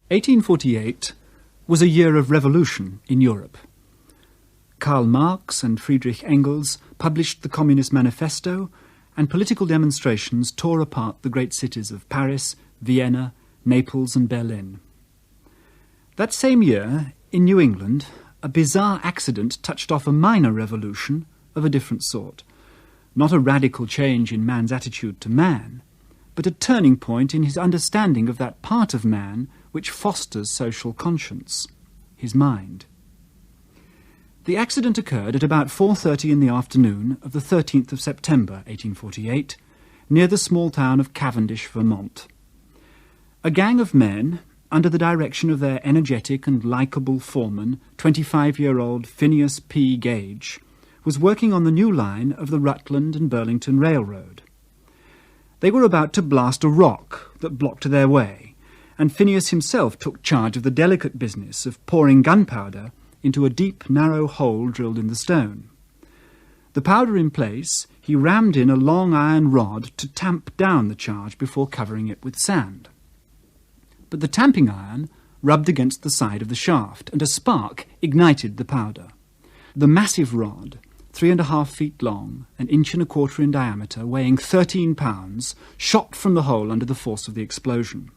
1848 was a year of revolution in Europe. Karl Marx and Friedrich Engels published the Communist Manifesto, and political demonstrations tore apart the great cities of Paris, Vienna, Naples and Berlin. That same year, in New England, a bizarre accident touched off a minor revolution of a different sort. Not a radical change in man's attitude to man, but a turning point in his understanding of that part of man which fosters social conscience, his mind. The accident occurred at about 4:30 in the afternoon of the 13th of September, 1848, near the small town of Cavendish, Vermont. A gang of men, under the direction of their energetic and likeable foreman, 25-year-old Phineas P. Gage, was working on the new line of the Rutland and Burlington Railroad. They were about to blast a rock that blocked their way, and Phineas himself took charge of the delicate business of pouring gunpowder into a deep, narrow hole drilled in the stone. The powder in place, he rammed in a long iron rod to tamp down the charge before covering it with sand. But the tamping iron rubbed against the side of the shaft, and a spark ignited the powder. The massive rod, 3.5 feet long, 1.25 inches in diameter, weighing 13 pounds, shot from the hole under the force of the explosion.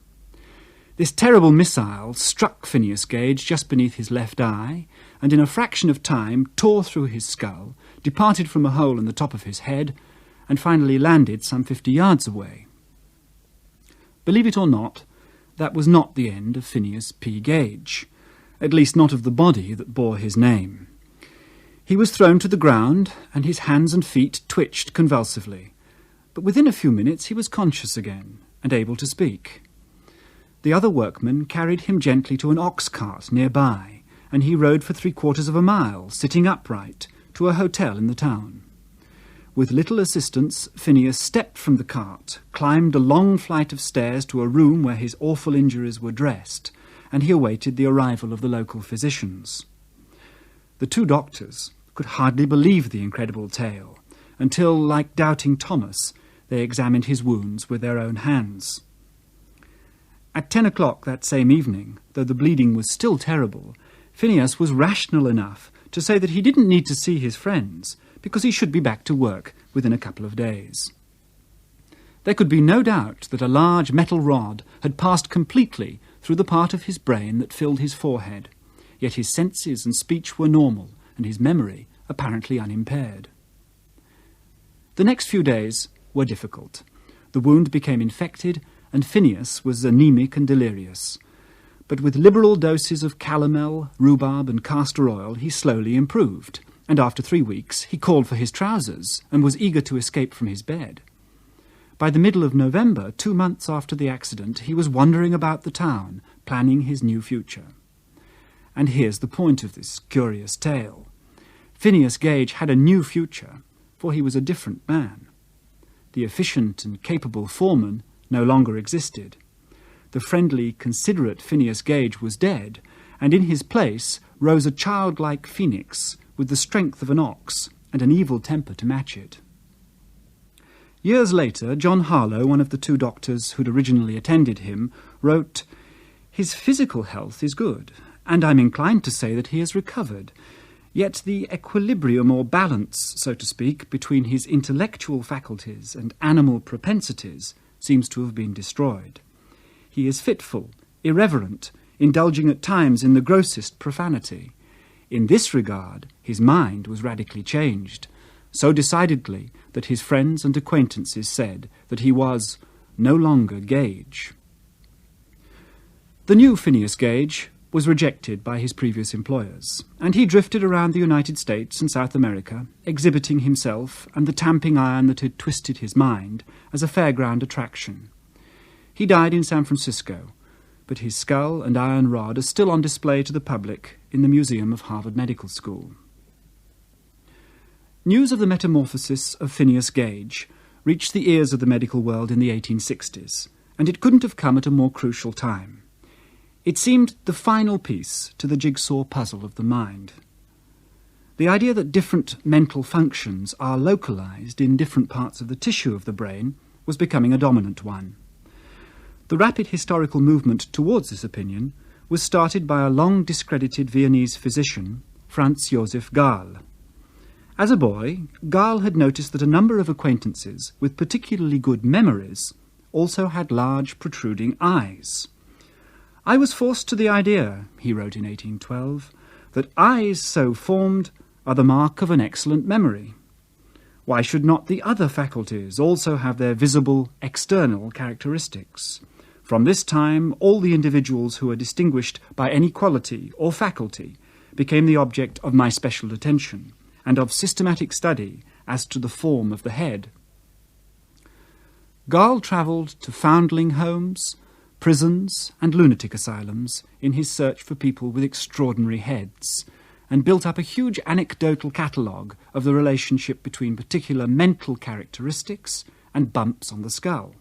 This terrible missile struck Phineas Gage just beneath his left eye, and in a fraction of time tore through his skull, departed from a hole in the top of his head, and finally landed some 50 yards away. Believe it or not, that was not the end of Phineas P. Gage, at least not of the body that bore his name. He was thrown to the ground, and his hands and feet twitched convulsively, but within a few minutes he was conscious again, and able to speak. The other workmen carried him gently to an ox cart nearby, and he rode for 3/4 of a mile, sitting upright, to a hotel in the town. With little assistance, Phineas stepped from the cart, climbed a long flight of stairs to a room where his awful injuries were dressed, and he awaited the arrival of the local physicians. The 2 doctors could hardly believe the incredible tale, until, like doubting Thomas, they examined his wounds with their own hands. At 10 o'clock that same evening, though the bleeding was still terrible, Phineas was rational enough to say that he didn't need to see his friends, because he should be back to work within a couple of days. There could be no doubt that a large metal rod had passed completely through the part of his brain that filled his forehead, yet his senses and speech were normal, and his memory apparently unimpaired. The next few days were difficult. The wound became infected, and Phineas was anemic and delirious. But with liberal doses of calomel, rhubarb and castor oil he slowly improved, and after 3 weeks he called for his trousers and was eager to escape from his bed. By the middle of November, 2 months after the accident, he was wandering about the town, planning his new future. And here's the point of this curious tale. Phineas Gage had a new future, for he was a different man. The efficient and capable foreman no longer existed. The friendly, considerate Phineas Gage was dead, and in his place rose a childlike phoenix with the strength of an ox and an evil temper to match it. Years later, John Harlow, one of the 2 doctors who'd originally attended him, wrote, "His physical health is good, and I'm inclined to say that he has recovered. Yet the equilibrium or balance, so to speak, between his intellectual faculties and animal propensities seems to have been destroyed. He is fitful, irreverent, indulging at times in the grossest profanity. In this regard, his mind was radically changed, so decidedly that his friends and acquaintances said that he was no longer Gage." The new Phineas Gage was rejected by his previous employers, and he drifted around the United States and South America, exhibiting himself and the tamping iron that had twisted his mind as a fairground attraction. He died in San Francisco, but his skull and iron rod are still on display to the public in the Museum of Harvard Medical School. News of the metamorphosis of Phineas Gage reached the ears of the medical world in the 1860s, and it couldn't have come at a more crucial time. It seemed the final piece to the jigsaw puzzle of the mind. The idea that different mental functions are localized in different parts of the tissue of the brain was becoming a dominant one. The rapid historical movement towards this opinion was started by a long discredited Viennese physician, Franz Joseph Gall. As a boy, Gall had noticed that a number of acquaintances with particularly good memories also had large protruding eyes. "I was forced to the idea," he wrote in 1812, "that eyes so formed are the mark of an excellent memory. Why should not the other faculties also have their visible external characteristics? From this time, all the individuals who are distinguished by any quality or faculty became the object of my special attention and of systematic study as to the form of the head." Gall travelled to foundling homes, prisons and lunatic asylums in his search for people with extraordinary heads, and built up a huge anecdotal catalogue of the relationship between particular mental characteristics and bumps on the skull,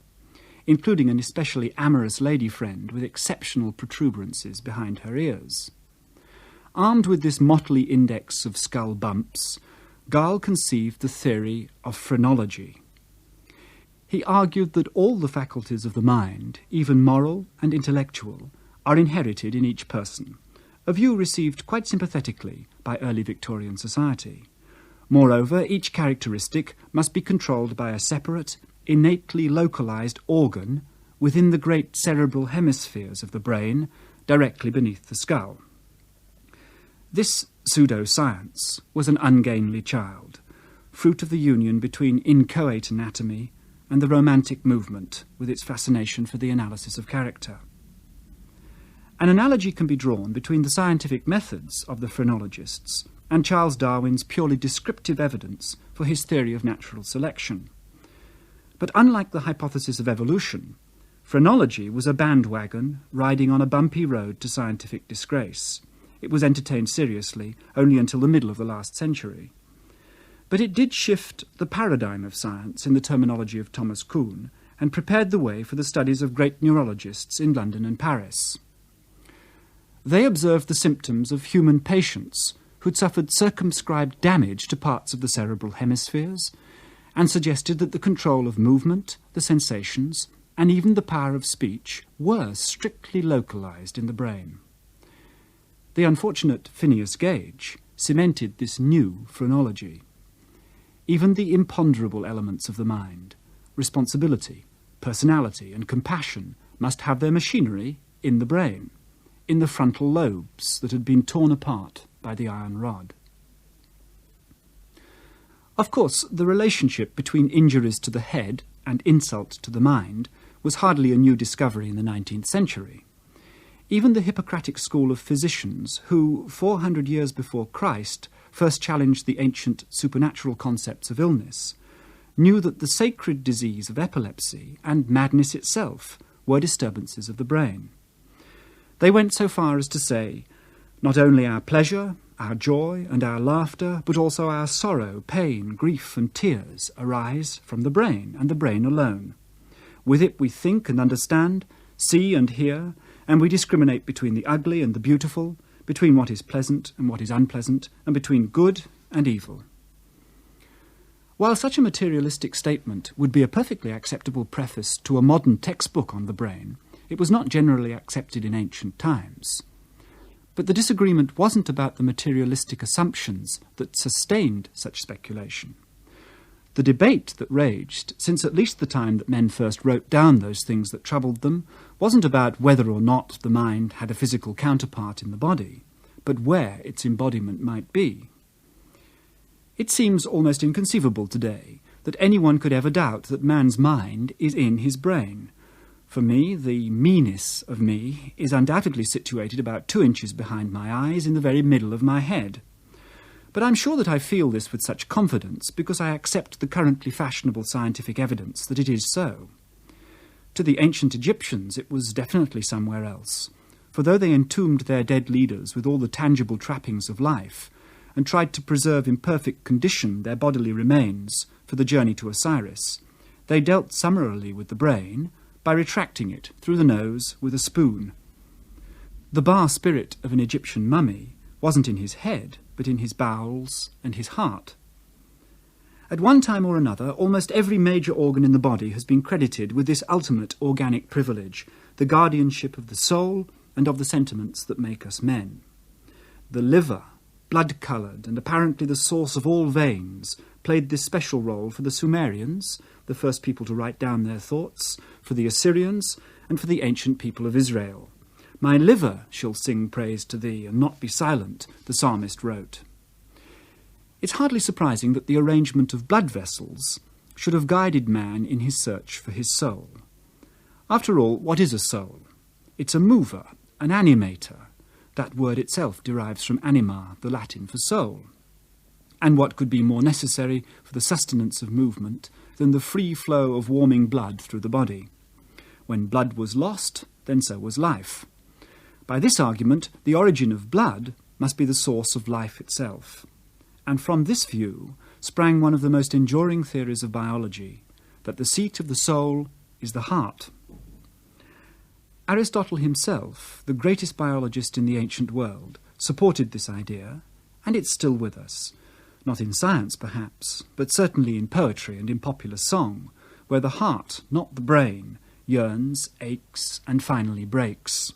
including an especially amorous lady friend with exceptional protuberances behind her ears. Armed with this motley index of skull bumps, Gall conceived the theory of phrenology. He argued that all the faculties of the mind, even moral and intellectual, are inherited in each person, a view received quite sympathetically by early Victorian society. Moreover, each characteristic must be controlled by a separate, innately localized organ within the great cerebral hemispheres of the brain, directly beneath the skull. This pseudo-science was an ungainly child, fruit of the union between inchoate anatomy and the Romantic movement, with its fascination for the analysis of character. An analogy can be drawn between the scientific methods of the phrenologists and Charles Darwin's purely descriptive evidence for his theory of natural selection. But unlike the hypothesis of evolution, phrenology was a bandwagon riding on a bumpy road to scientific disgrace. It was entertained seriously only until the middle of the last century. But it did shift the paradigm of science in the terminology of Thomas Kuhn and prepared the way for the studies of great neurologists in London and Paris. They observed the symptoms of human patients who'd suffered circumscribed damage to parts of the cerebral hemispheres and suggested that the control of movement, the sensations, and even the power of speech were strictly localized in the brain. The unfortunate Phineas Gage cemented this new phrenology. Even the imponderable elements of the mind, responsibility, personality, and compassion, must have their machinery in the brain, in the frontal lobes that had been torn apart by the iron rod. Of course, the relationship between injuries to the head and insult to the mind was hardly a new discovery in the 19th century. Even the Hippocratic school of physicians, who, 400 years before Christ, first challenged the ancient supernatural concepts of illness, knew that the sacred disease of epilepsy and madness itself were disturbances of the brain. They went so far as to say, not only our pleasure, our joy, and our laughter, but also our sorrow, pain, grief, and tears arise from the brain, and the brain alone. With it we think and understand, see and hear, and we discriminate between the ugly and the beautiful, between what is pleasant and what is unpleasant, and between good and evil. While such a materialistic statement would be a perfectly acceptable preface to a modern textbook on the brain, it was not generally accepted in ancient times. But the disagreement wasn't about the materialistic assumptions that sustained such speculation. The debate that raged, since at least the time that men first wrote down those things that troubled them, wasn't about whether or not the mind had a physical counterpart in the body, but where its embodiment might be. It seems almost inconceivable today that anyone could ever doubt that man's mind is in his brain. For me, the me-ness of me is undoubtedly situated about 2 inches behind my eyes in the very middle of my head. But I'm sure that I feel this with such confidence because I accept the currently fashionable scientific evidence that it is so. To the ancient Egyptians it was definitely somewhere else, for though they entombed their dead leaders with all the tangible trappings of life and tried to preserve in perfect condition their bodily remains for the journey to Osiris, they dealt summarily with the brain by retracting it through the nose with a spoon. The bar spirit of an Egyptian mummy wasn't in his head, but in his bowels and his heart. At one time or another, almost every major organ in the body has been credited with this ultimate organic privilege, the guardianship of the soul and of the sentiments that make us men. The liver, blood-coloured and apparently the source of all veins, played this special role for the Sumerians, the first people to write down their thoughts, for the Assyrians, and for the ancient people of Israel. "My liver shall sing praise to thee, and not be silent," the psalmist wrote. It's hardly surprising that the arrangement of blood vessels should have guided man in his search for his soul. After all, what is a soul? It's a mover, an animator. That word itself derives from anima, the Latin for soul. And what could be more necessary for the sustenance of movement than the free flow of warming blood through the body? When blood was lost, then so was life. By this argument, the origin of blood must be the source of life itself. And from this view sprang one of the most enduring theories of biology, that the seat of the soul is the heart. Aristotle himself, the greatest biologist in the ancient world, supported this idea, and it's still with us. Not in science, perhaps, but certainly in poetry and in popular song, where the heart, not the brain, yearns, aches, and finally breaks.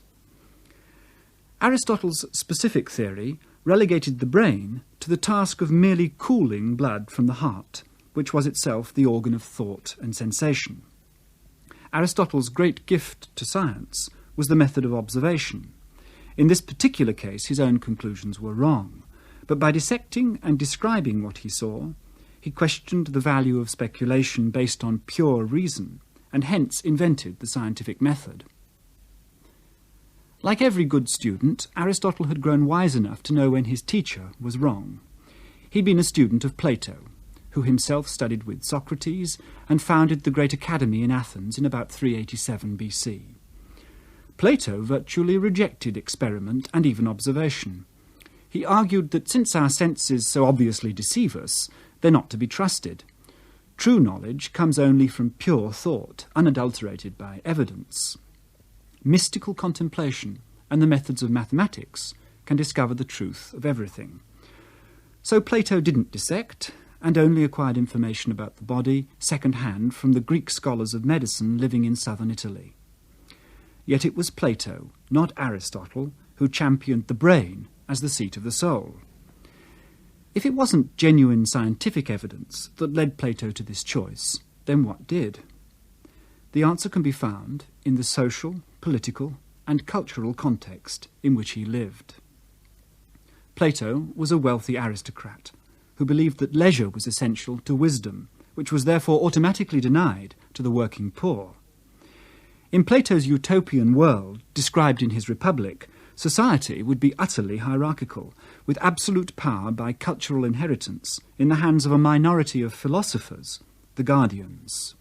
Aristotle's specific theory relegated the brain to the task of merely cooling blood from the heart, which was itself the organ of thought and sensation. Aristotle's great gift to science was the method of observation. In this particular case, his own conclusions were wrong, but by dissecting and describing what he saw, he questioned the value of speculation based on pure reason, and hence invented the scientific method. Like every good student, Aristotle had grown wise enough to know when his teacher was wrong. He'd been a student of Plato, who himself studied with Socrates and founded the great academy in Athens in about 387 BC. Plato virtually rejected experiment and even observation. He argued that since our senses so obviously deceive us, they're not to be trusted. True knowledge comes only from pure thought, unadulterated by evidence. Mystical contemplation and the methods of mathematics can discover the truth of everything. So Plato didn't dissect, and only acquired information about the body second-hand from the Greek scholars of medicine living in southern Italy. Yet it was Plato, not Aristotle, who championed the brain as the seat of the soul. If it wasn't genuine scientific evidence that led Plato to this choice, then what did? The answer can be found in the social, political, and cultural context in which he lived. Plato was a wealthy aristocrat who believed that leisure was essential to wisdom, which was therefore automatically denied to the working poor. In Plato's utopian world, described in his Republic, society would be utterly hierarchical, with absolute power by cultural inheritance in the hands of a minority of philosophers, the guardians.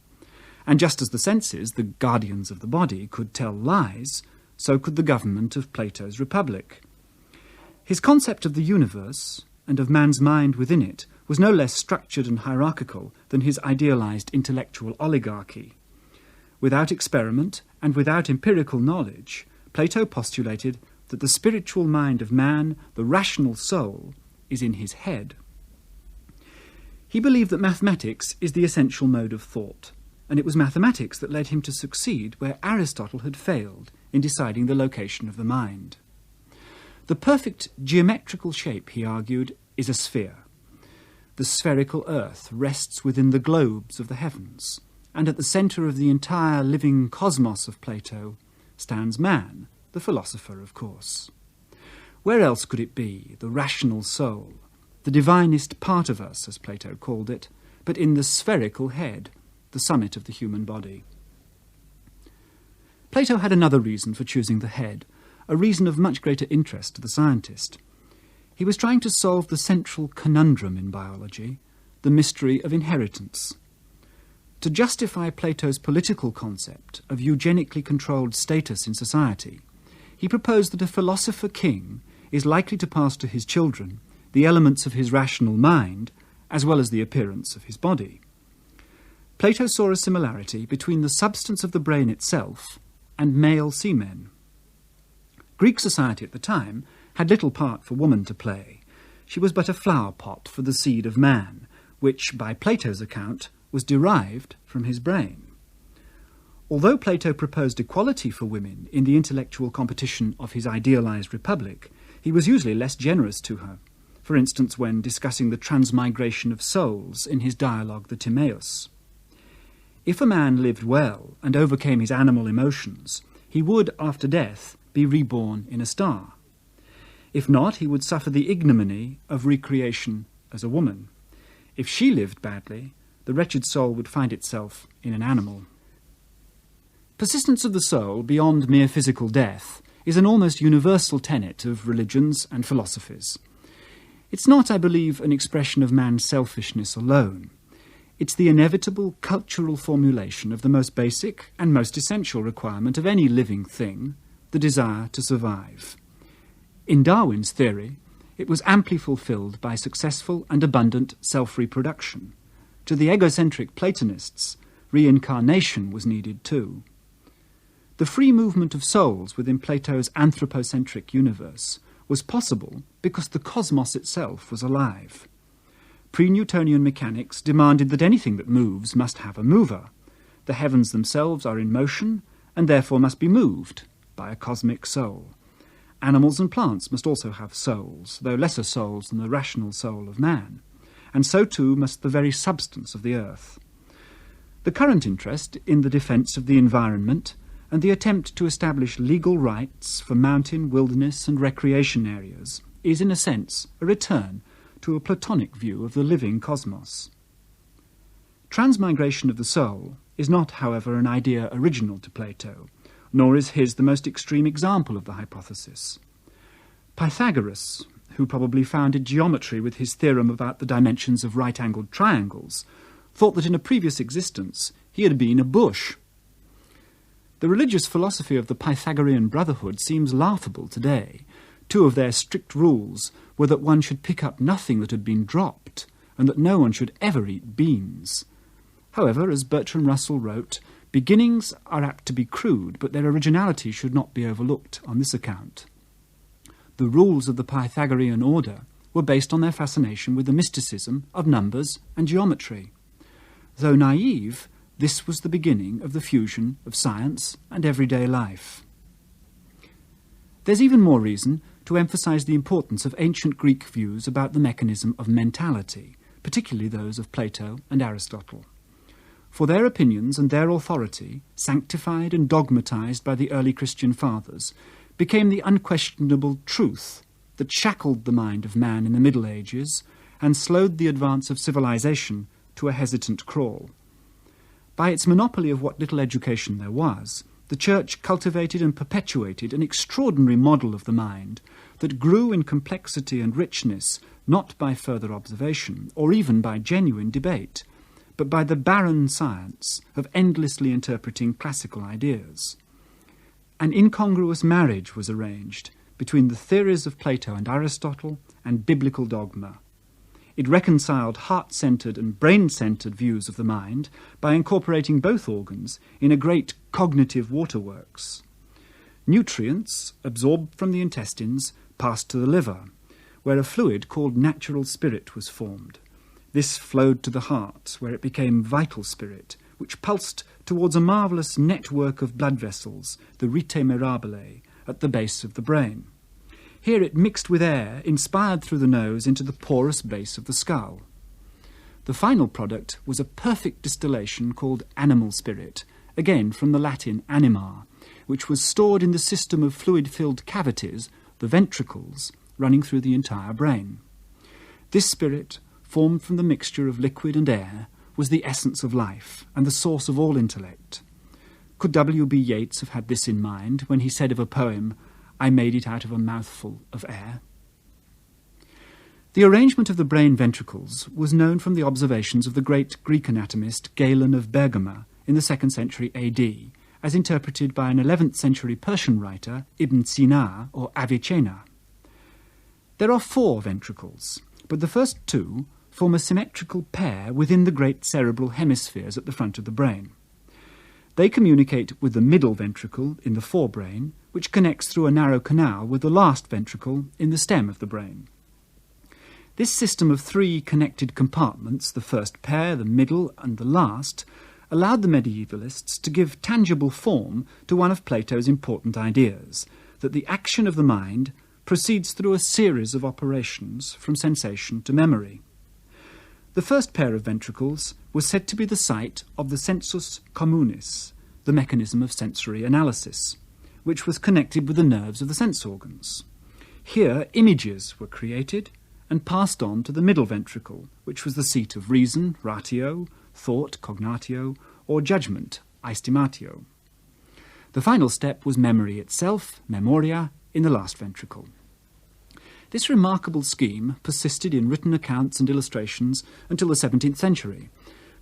And just as the senses, the guardians of the body, could tell lies, so could the government of Plato's Republic. His concept of the universe, and of man's mind within it, was no less structured and hierarchical than his idealized intellectual oligarchy. Without experiment and without empirical knowledge, Plato postulated that the spiritual mind of man, the rational soul, is in his head. He believed that mathematics is the essential mode of thought, and it was mathematics that led him to succeed where Aristotle had failed in deciding the location of the mind. The perfect geometrical shape, he argued, is a sphere. The spherical earth rests within the globes of the heavens, and at the centre of the entire living cosmos of Plato stands man, the philosopher, of course. Where else could it be, the rational soul, the divinest part of us, as Plato called it, but in the spherical head, the summit of the human body? Plato had another reason for choosing the head, a reason of much greater interest to the scientist. He was trying to solve the central conundrum in biology, the mystery of inheritance. To justify Plato's political concept of eugenically controlled status in society, he proposed that a philosopher king is likely to pass to his children the elements of his rational mind as well as the appearance of his body. Plato saw a similarity between the substance of the brain itself and male semen. Greek society at the time had little part for woman to play. She was but a flower pot for the seed of man, which, by Plato's account, was derived from his brain. Although Plato proposed equality for women in the intellectual competition of his idealized republic, he was usually less generous to her, for instance when discussing the transmigration of souls in his dialogue The Timaeus. If a man lived well and overcame his animal emotions, he would, after death, be reborn in a star. If not, he would suffer the ignominy of recreation as a woman. If she lived badly, the wretched soul would find itself in an animal. Persistence of the soul beyond mere physical death is an almost universal tenet of religions and philosophies. It's not, I believe, an expression of man's selfishness alone. It's the inevitable cultural formulation of the most basic and most essential requirement of any living thing, the desire to survive. In Darwin's theory, it was amply fulfilled by successful and abundant self-reproduction. To the egocentric Platonists, reincarnation was needed too. The free movement of souls within Plato's anthropocentric universe was possible because the cosmos itself was alive. Pre-Newtonian mechanics demanded that anything that moves must have a mover. The heavens themselves are in motion and therefore must be moved by a cosmic soul. Animals and plants must also have souls, though lesser souls than the rational soul of man, and so too must the very substance of the earth. The current interest in the defence of the environment and the attempt to establish legal rights for mountain, wilderness and recreation areas is, in a sense, a return to a Platonic view of the living cosmos. Transmigration of the soul is not, however, an idea original to Plato, nor is his the most extreme example of the hypothesis. Pythagoras, who probably founded geometry with his theorem about the dimensions of right-angled triangles, thought that in a previous existence he had been a bush. The religious philosophy of the Pythagorean Brotherhood seems laughable today. Two of their strict rules were that one should pick up nothing that had been dropped, and that no one should ever eat beans. However, as Bertrand Russell wrote, beginnings are apt to be crude, but their originality should not be overlooked on this account. The rules of the Pythagorean order were based on their fascination with the mysticism of numbers and geometry. Though naive, this was the beginning of the fusion of science and everyday life. There's even more reason to emphasize the importance of ancient Greek views about the mechanism of mentality, particularly those of Plato and Aristotle. For their opinions and their authority, sanctified and dogmatized by the early Christian fathers, became the unquestionable truth that shackled the mind of man in the Middle Ages and slowed the advance of civilization to a hesitant crawl. By its monopoly of what little education there was, the Church cultivated and perpetuated an extraordinary model of the mind that grew in complexity and richness not by further observation or even by genuine debate, but by the barren science of endlessly interpreting classical ideas. An incongruous marriage was arranged between the theories of Plato and Aristotle and biblical dogma. It reconciled heart-centred and brain-centred views of the mind by incorporating both organs in a great cognitive waterworks. Nutrients, absorbed from the intestines, passed to the liver, where a fluid called natural spirit was formed. This flowed to the heart, where it became vital spirit, which pulsed towards a marvellous network of blood vessels, the Reith mirabile, at the base of the brain. Here it mixed with air, inspired through the nose into the porous base of the skull. The final product was a perfect distillation called animal spirit, again from the Latin anima, which was stored in the system of fluid-filled cavities, the ventricles, running through the entire brain. This spirit, formed from the mixture of liquid and air, was the essence of life and the source of all intellect. Could W.B. Yeats have had this in mind when he said of a poem, "I made it out of a mouthful of air"? The arrangement of the brain ventricles was known from the observations of the great Greek anatomist Galen of Bergama in the 2nd century AD, as interpreted by an 11th century Persian writer, Ibn Sina or Avicenna. There are 4 ventricles, but the first 2 form a symmetrical pair within the great cerebral hemispheres at the front of the brain. They communicate with the middle ventricle in the forebrain, which connects through a narrow canal with the last ventricle in the stem of the brain. This system of three connected compartments, the first pair, the middle, and the last, allowed the medievalists to give tangible form to one of Plato's important ideas, that the action of the mind proceeds through a series of operations from sensation to memory. The first pair of ventricles was said to be the site of the sensus communis, the mechanism of sensory analysis, which was connected with the nerves of the sense organs. Here, images were created and passed on to the middle ventricle, which was the seat of reason, ratio, thought, cognatio, or judgment, aestimatio. The final step was memory itself, memoria, in the last ventricle. This remarkable scheme persisted in written accounts and illustrations until the 17th century,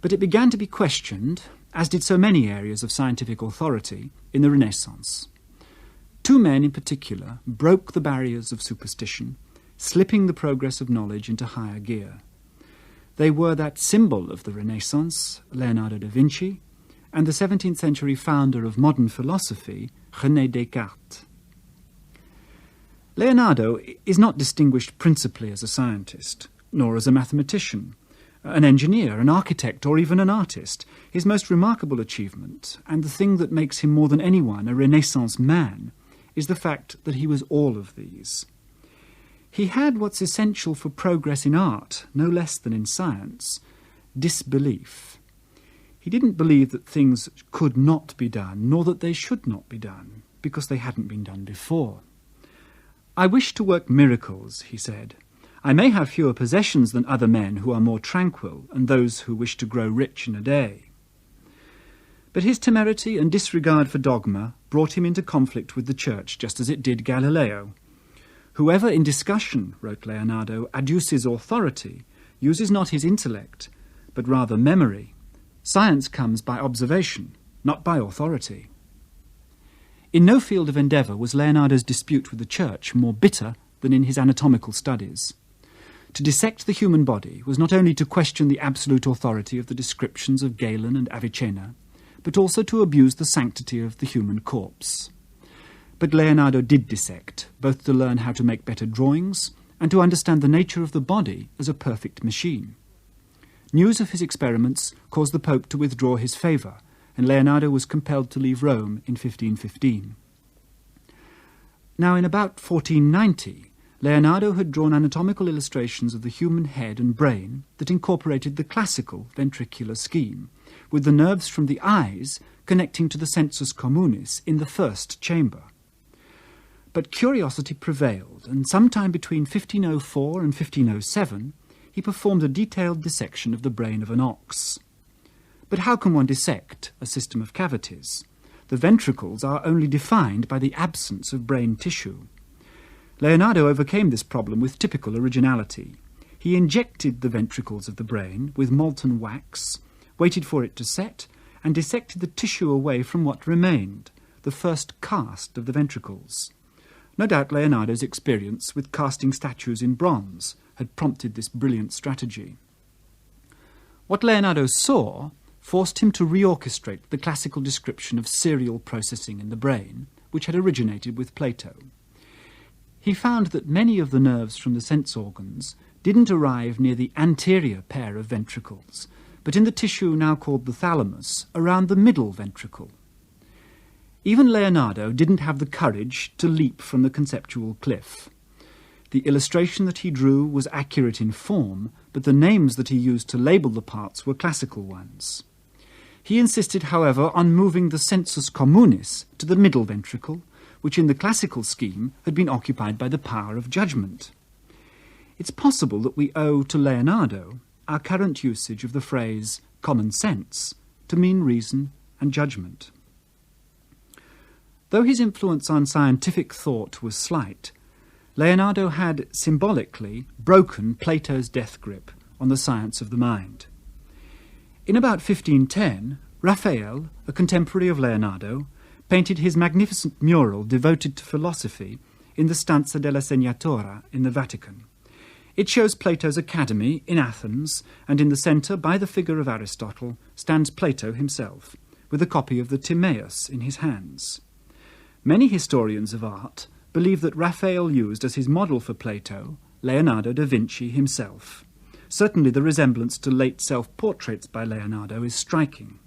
but it began to be questioned, as did so many areas of scientific authority, in the Renaissance. Two men in particular broke the barriers of superstition, slipping the progress of knowledge into higher gear. They were that symbol of the Renaissance, Leonardo da Vinci, and the 17th century founder of modern philosophy, René Descartes. Leonardo is not distinguished principally as a scientist, nor as a mathematician, an engineer, an architect, or even an artist. His most remarkable achievement, and the thing that makes him more than anyone a Renaissance man, is the fact that he was all of these. He had what's essential for progress in art, no less than in science, disbelief. He didn't believe that things could not be done, nor that they should not be done, because they hadn't been done before. "I wish to work miracles," he said. "I may have fewer possessions than other men who are more tranquil, and those who wish to grow rich in a day." But his temerity and disregard for dogma brought him into conflict with the Church, just as it did Galileo. "Whoever in discussion," wrote Leonardo, "adduces authority, uses not his intellect, but rather memory. Science comes by observation, not by authority." In no field of endeavour was Leonardo's dispute with the Church more bitter than in his anatomical studies. To dissect the human body was not only to question the absolute authority of the descriptions of Galen and Avicenna, but also to abuse the sanctity of the human corpse. But Leonardo did dissect, both to learn how to make better drawings and to understand the nature of the body as a perfect machine. News of his experiments caused the Pope to withdraw his favour, and Leonardo was compelled to leave Rome in 1515. Now, in about 1490, Leonardo had drawn anatomical illustrations of the human head and brain that incorporated the classical ventricular scheme, with the nerves from the eyes connecting to the sensus communis in the first chamber. But curiosity prevailed, and sometime between 1504 and 1507, he performed a detailed dissection of the brain of an ox. But how can one dissect a system of cavities? The ventricles are only defined by the absence of brain tissue. Leonardo overcame this problem with typical originality. He injected the ventricles of the brain with molten wax, waited for it to set, and dissected the tissue away from what remained, the first cast of the ventricles. No doubt Leonardo's experience with casting statues in bronze had prompted this brilliant strategy. What Leonardo saw forced him to reorchestrate the classical description of serial processing in the brain, which had originated with Plato. He found that many of the nerves from the sense organs didn't arrive near the anterior pair of ventricles, but in the tissue now called the thalamus, around the middle ventricle. Even Leonardo didn't have the courage to leap from the conceptual cliff. The illustration that he drew was accurate in form, but the names that he used to label the parts were classical ones. He insisted, however, on moving the sensus communis to the middle ventricle, which in the classical scheme had been occupied by the power of judgment. It's possible that we owe to Leonardo our current usage of the phrase common sense to mean reason and judgment. Though his influence on scientific thought was slight, Leonardo had symbolically broken Plato's death grip on the science of the mind. In about 1510, Raphael, a contemporary of Leonardo, painted his magnificent mural devoted to philosophy in the Stanza della Segnatura in the Vatican. It shows Plato's academy in Athens, and in the centre, by the figure of Aristotle, stands Plato himself, with a copy of the Timaeus in his hands. Many historians of art believe that Raphael used as his model for Plato Leonardo da Vinci himself. Certainly the resemblance to late self-portraits by Leonardo is striking.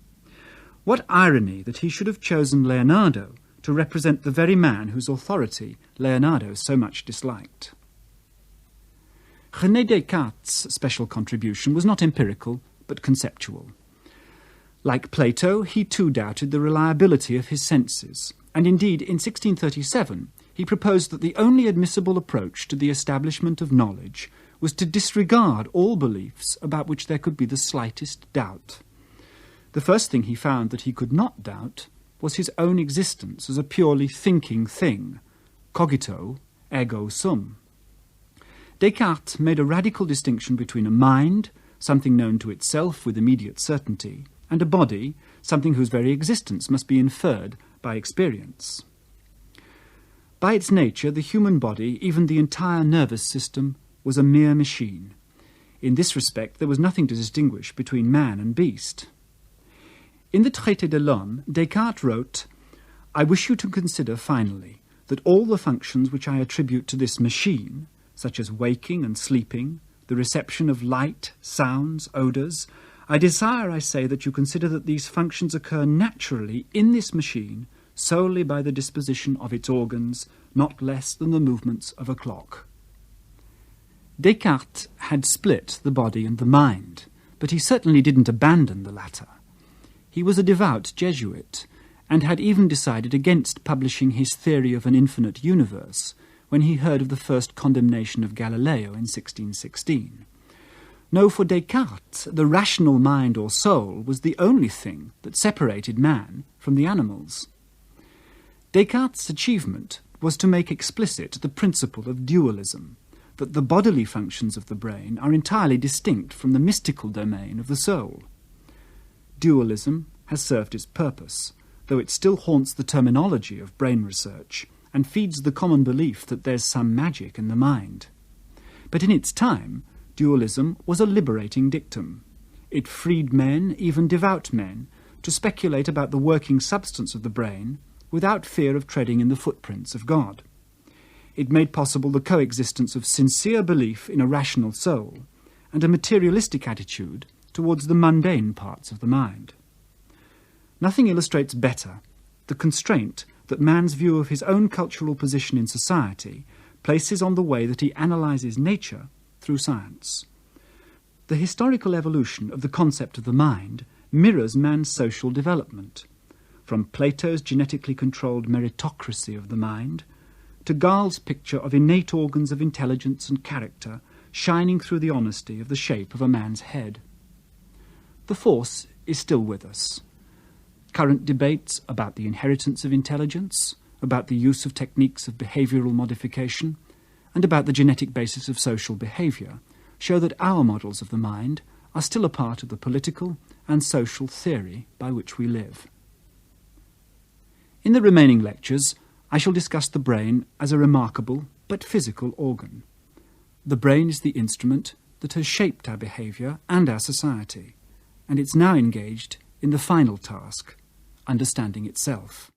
What irony that he should have chosen Leonardo to represent the very man whose authority Leonardo so much disliked. René Descartes' special contribution was not empirical, but conceptual. Like Plato, he too doubted the reliability of his senses, and indeed in 1637 he proposed that the only admissible approach to the establishment of knowledge was to disregard all beliefs about which there could be the slightest doubt. The first thing he found that he could not doubt was his own existence as a purely thinking thing, cogito ergo sum. Descartes made a radical distinction between a mind, something known to itself with immediate certainty, and a body, something whose very existence must be inferred by experience. By its nature, the human body, even the entire nervous system, was a mere machine. In this respect, there was nothing to distinguish between man and beast. In the Traité de l'Homme, Descartes wrote, "I wish you to consider, finally, that all the functions which I attribute to this machine, such as waking and sleeping, the reception of light, sounds, odours, I desire, I say, that you consider that these functions occur naturally in this machine solely by the disposition of its organs, not less than the movements of a clock." Descartes had split the body and the mind, but he certainly didn't abandon the latter. He was a devout Jesuit, and had even decided against publishing his theory of an infinite universe when he heard of the first condemnation of Galileo in 1616. No, for Descartes, the rational mind or soul was the only thing that separated man from the animals. Descartes' achievement was to make explicit the principle of dualism, that the bodily functions of the brain are entirely distinct from the mystical domain of the soul. Dualism has served its purpose, though it still haunts the terminology of brain research and feeds the common belief that there's some magic in the mind. But in its time, dualism was a liberating dictum. It freed men, even devout men, to speculate about the working substance of the brain without fear of treading in the footprints of God. It made possible the coexistence of sincere belief in a rational soul and a materialistic attitude towards the mundane parts of the mind. Nothing illustrates better the constraint that man's view of his own cultural position in society places on the way that he analyses nature through science. The historical evolution of the concept of the mind mirrors man's social development, from Plato's genetically-controlled meritocracy of the mind to Gall's picture of innate organs of intelligence and character shining through the honesty of the shape of a man's head. The force is still with us. Current debates about the inheritance of intelligence, about the use of techniques of behavioural modification, and about the genetic basis of social behaviour show that our models of the mind are still a part of the political and social theory by which we live. In the remaining lectures, I shall discuss the brain as a remarkable but physical organ. The brain is the instrument that has shaped our behaviour and our society, and it's now engaged in the final task, understanding itself.